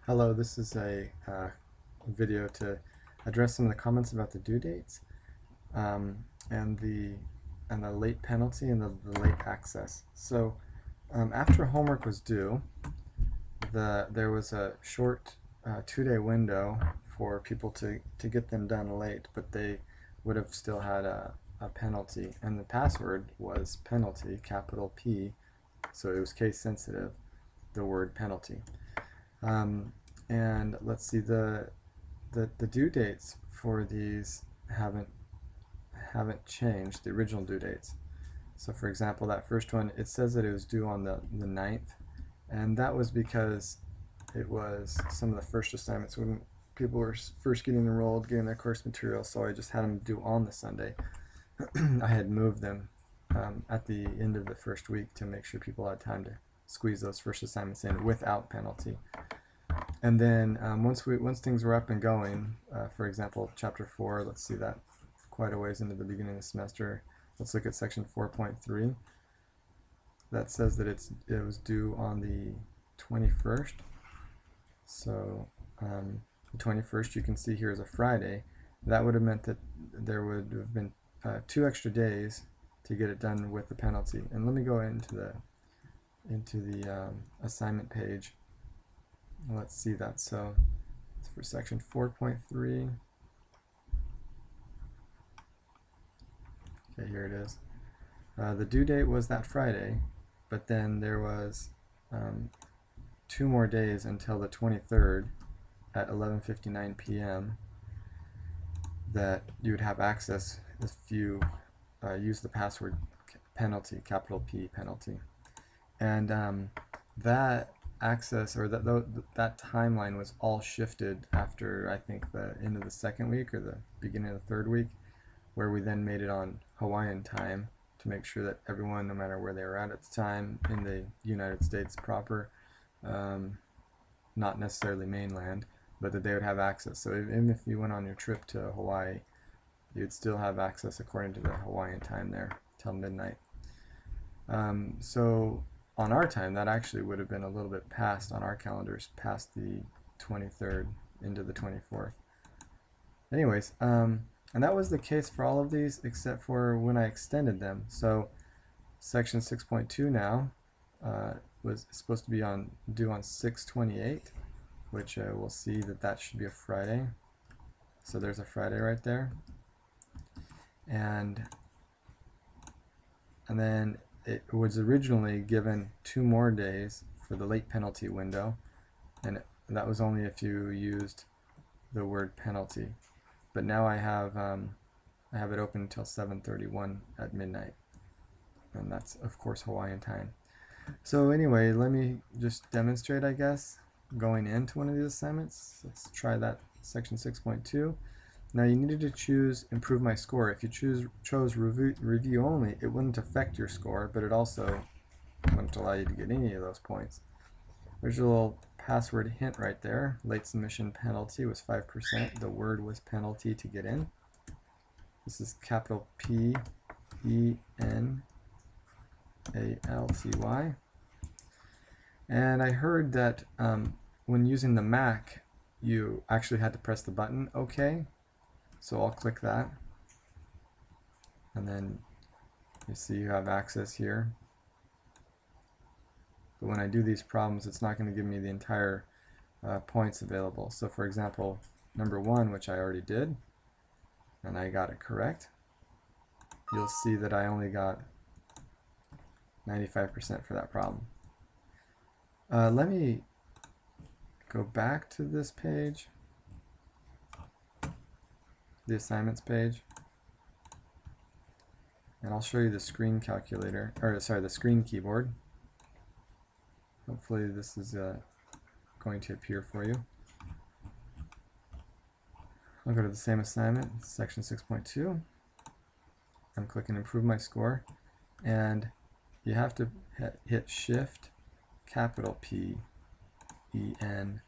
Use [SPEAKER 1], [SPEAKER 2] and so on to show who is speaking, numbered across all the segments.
[SPEAKER 1] Hello, this is a video to address some of the comments about the due dates um, and the late penalty and the late access. So after homework was due, there was a short 2-day window for people to get them done late, but they would have still had a penalty, and the password was penalty, capital P, so it was case sensitive, the word penalty. Um, and let's see, the due dates for these haven't changed, the original due dates. So for example, that first one, it says that it was due on the 9th, and that was because it was some of the first assignments when people were first getting enrolled, getting their course material, so I just had them due on the Sunday. I had moved them at the end of the first week to make sure people had time to squeeze those first assignments in without penalty. And then once things were up and going, for example, chapter 4, let's see that quite a ways into the beginning of the semester. Let's look at section 4.3. That says that it was due on the 21st. So the 21st, you can see here is a Friday. That would have meant that there would have been 2 extra days to get it done with the penalty. And let me go into the assignment page. Let's see that. So it's for section 4.3. Okay, here it is. The due date was that Friday, but then there was 2 more days until the 23rd at 11:59 p.m. that you would have access if you use the password penalty, capital P penalty. And that access, or that timeline, was all shifted after, I think, the end of the second week or the beginning of the third week, where we then made it on Hawaiian time to make sure that everyone, no matter where they were at the time in the United States proper, not necessarily mainland, but that they would have access. So even if you went on your trip to Hawaii, you'd still have access according to the Hawaiian time there till midnight. So on our time, that actually would have been a little bit past on our calendars, past the 23rd into the 24th. Anyways, and that was the case for all of these except for when I extended them. So section 6.2 now was supposed to be due on 6/28, which we'll see that should be a Friday. So there's a Friday right there. And then it was originally given 2 more days for the late penalty window, and that was only if you used the word penalty. But now I have it open until 7:31 at midnight, and that's of course Hawaiian time. So anyway, let me just demonstrate, I guess, going into one of these assignments. Let's try that section 6.2. Now you needed to choose improve my score. If you chose review only, it wouldn't affect your score, but it also wouldn't allow you to get any of those points. There's a little password hint right there. Late submission penalty was 5%. The word was penalty to get in. This is capital P E N A L T Y. And I heard that when using the Mac, you actually had to press the button OK. So I'll click that, and then you see you have access here. But when I do these problems, it's not going to give me the entire points available. So for example, number 1, which I already did, and I got it correct, you'll see that I only got 95% for that problem. Let me go back to this page, the assignments page, and I'll show you the screen calculator, or sorry, the screen keyboard. Hopefully this is going to appear for you. I'll go to the same assignment, section 6.2. I'm clicking improve my score, and you have to hit shift capital P E N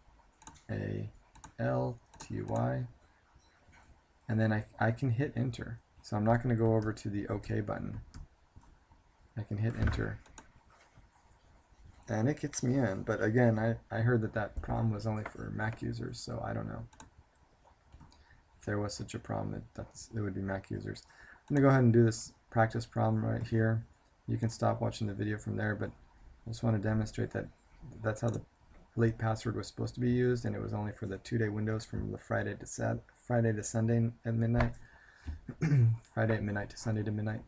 [SPEAKER 1] A L T Y, and then I can hit enter. So I'm not going to go over to the OK button. I can hit enter. and it gets me in. But again, I heard that that problem was only for Mac users, so I don't know. If there was such a problem, it would be Mac users. I'm going to go ahead and do this practice problem right here. You can stop watching the video from there, but I just want to demonstrate that that's how the late password was supposed to be used, and it was only for the 2-day windows from the Friday to Sunday at midnight, Friday at midnight to Sunday to midnight,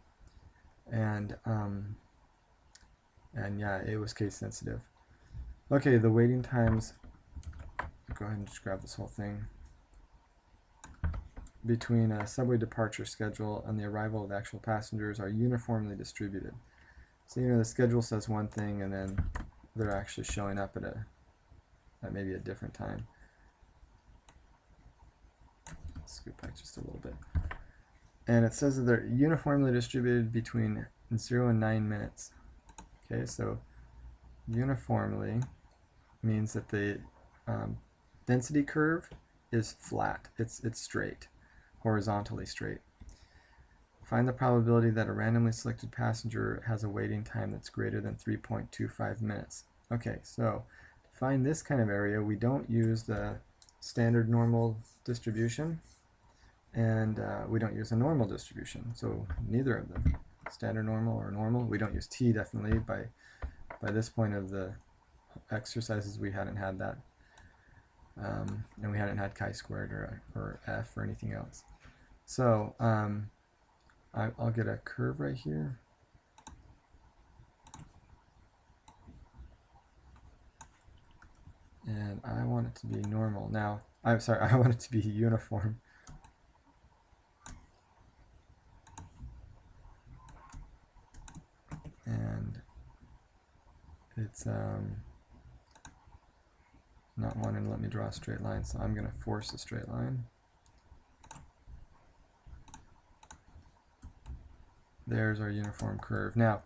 [SPEAKER 1] and yeah, it was case sensitive. Okay, the waiting times. Go ahead and just grab this whole thing. Between a subway departure schedule and the arrival of the actual passengers are uniformly distributed. So the schedule says one thing, and then they're actually showing up at maybe a different time. Let's scoot back just a little bit. And it says that they're uniformly distributed between 0 and 9 minutes. Okay, so uniformly means that the density curve is flat. It's straight, horizontally straight. Find the probability that a randomly selected passenger has a waiting time that's greater than 3.25 minutes. Okay, so to find this kind of area, we don't use the standard normal distribution, and we don't use a normal distribution. So neither of them, standard normal or normal. We don't use t, definitely. By this point of the exercises, we hadn't had that, and we hadn't had chi-squared or f or anything else. So I'll get a curve right here. And I want it to be normal. Now, I'm sorry, I want it to be uniform. And it's not wanting to let me draw a straight line, so I'm going to force a straight line. There's our uniform curve. Now,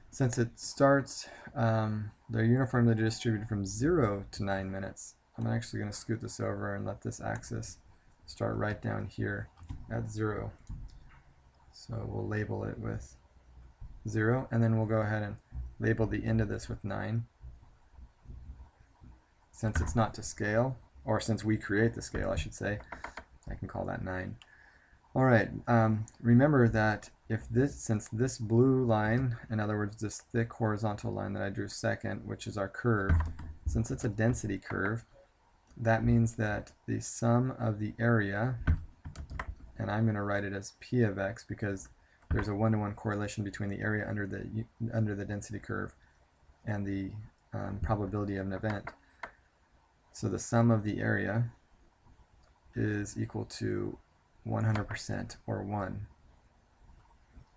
[SPEAKER 1] since it starts, they're uniformly distributed from 0 to 9 minutes. I'm actually going to scoot this over and let this axis start right down here at 0. So we'll label it with 0, and then we'll go ahead and label the end of this with 9. Since it's not to scale, or since we create the scale, I should say, I can call that 9. All right, remember that since this blue line, in other words, this thick horizontal line that I drew second, which is our curve, since it's a density curve, that means that the sum of the area, and I'm going to write it as P of x because there's a 1-to-1 correlation between the area under the density curve and the probability of an event. So the sum of the area is equal to 100% or 1.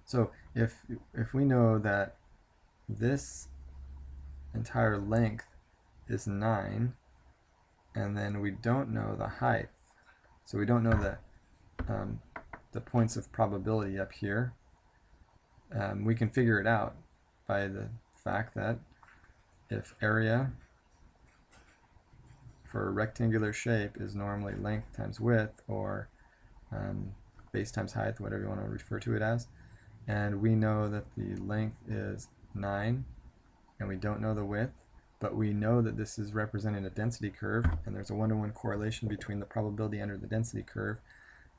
[SPEAKER 1] So if we know that this entire length is 9, and then we don't know the height, so we don't know the points of probability up here, we can figure it out by the fact that if area for a rectangular shape is normally length times width, or base times height, whatever you want to refer to it as, and we know that the length is 9, and we don't know the width, but we know that this is representing a density curve, and there's a 1-to-1 correlation between the probability under the density curve,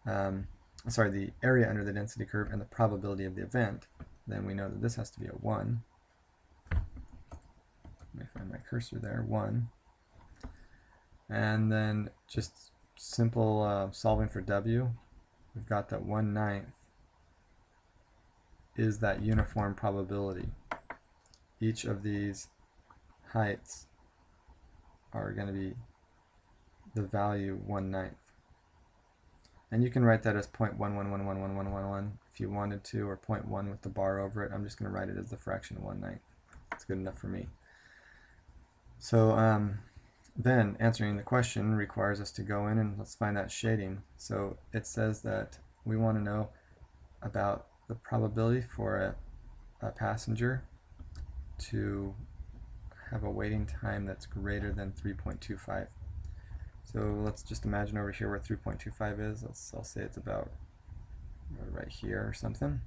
[SPEAKER 1] the area under the density curve and the probability of the event, then we know that this has to be a 1. Let me find my cursor there, 1. And then just simple solving for W, we've got that 1/9 is that uniform probability. Each of these heights are going to be the value 1/9. And you can write that as 0.1111111 if you wanted to, or 0.1 with the bar over it. I'm just going to write it as the fraction 1/9. That's good enough for me. So then answering the question requires us to go in and let's find that shading. So it says that we want to know about the probability for a passenger to have a waiting time that's greater than 3.25. So let's just imagine over here where 3.25 is. I'll say it's about right here or something.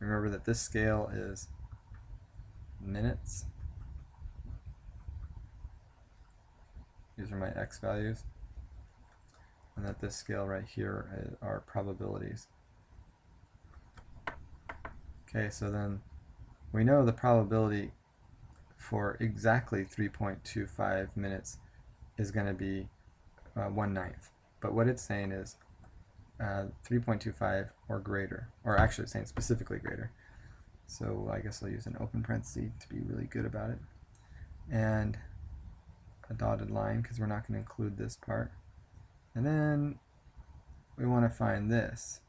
[SPEAKER 1] remember that this scale is minutes. These are my x values. And that this scale right here are probabilities. Okay, so then we know the probability for exactly 3.25 minutes is going to be 1/9. But what it's saying is 3.25 or greater, or actually it's saying specifically greater. So I guess I'll use an open parenthesis to be really good about it. And a dotted line because we're not going to include this part. And then we want to find this.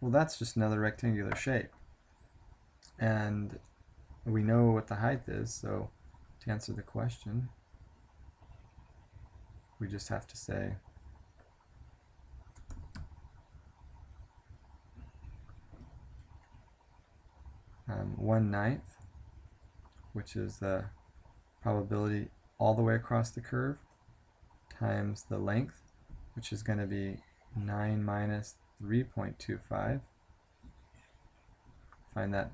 [SPEAKER 1] Well, that's just another rectangular shape. And we know what the height is, so to answer the question, we just have to say um, 1/9, which is the probability all the way across the curve, times the length, which is going to be 9 minus 3.25. Find that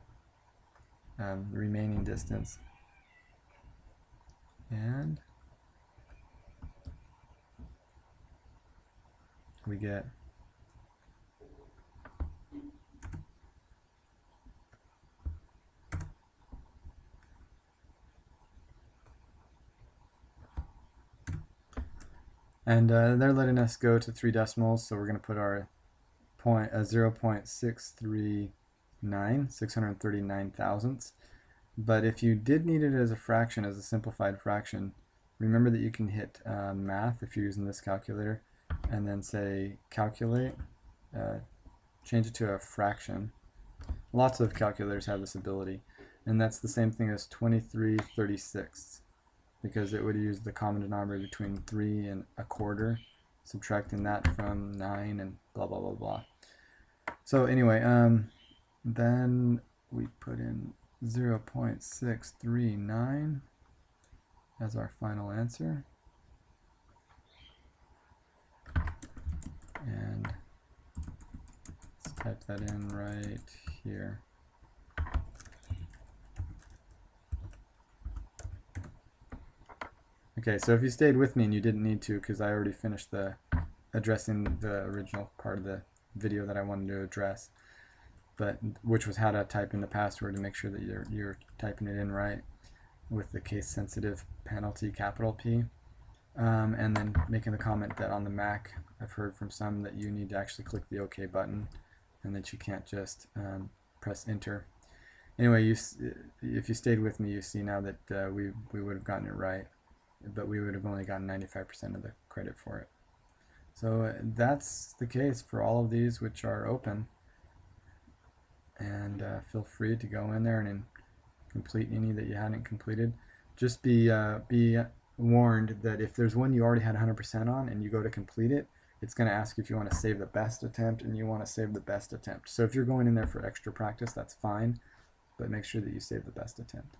[SPEAKER 1] remaining distance. And we get and they're letting us go to 3 decimals, so we're going to put our 0.639, 639 thousandths. But if you did need it as a fraction, as a simplified fraction, remember that you can hit math if you're using this calculator, and then say calculate, change it to a fraction. Lots of calculators have this ability, and that's the same thing as 23/36, because it would use the common denominator between 3 and 1/4, subtracting that from 9 and blah blah blah blah. So anyway, then we put in 0.639 as our final answer, and let's type that in right here. Okay, so if you stayed with me and you didn't need to, because I already finished addressing the original part of the video that I wanted to address, but which was how to type in the password to make sure that you're typing it in right with the case-sensitive penalty capital P, and then making the comment that on the Mac I've heard from some that you need to actually click the OK button and that you can't just press enter. Anyway, if you stayed with me, you see now that we would have gotten it right, but we would have only gotten 95% of the credit for it. So that's the case for all of these which are open, and feel free to go in there and complete any that you hadn't completed. Just be warned that if there's one you already had 100% on and you go to complete it, it's going to ask you if you want to save the best attempt, and you want to save the best attempt. So if you're going in there for extra practice, that's fine, but make sure that you save the best attempt.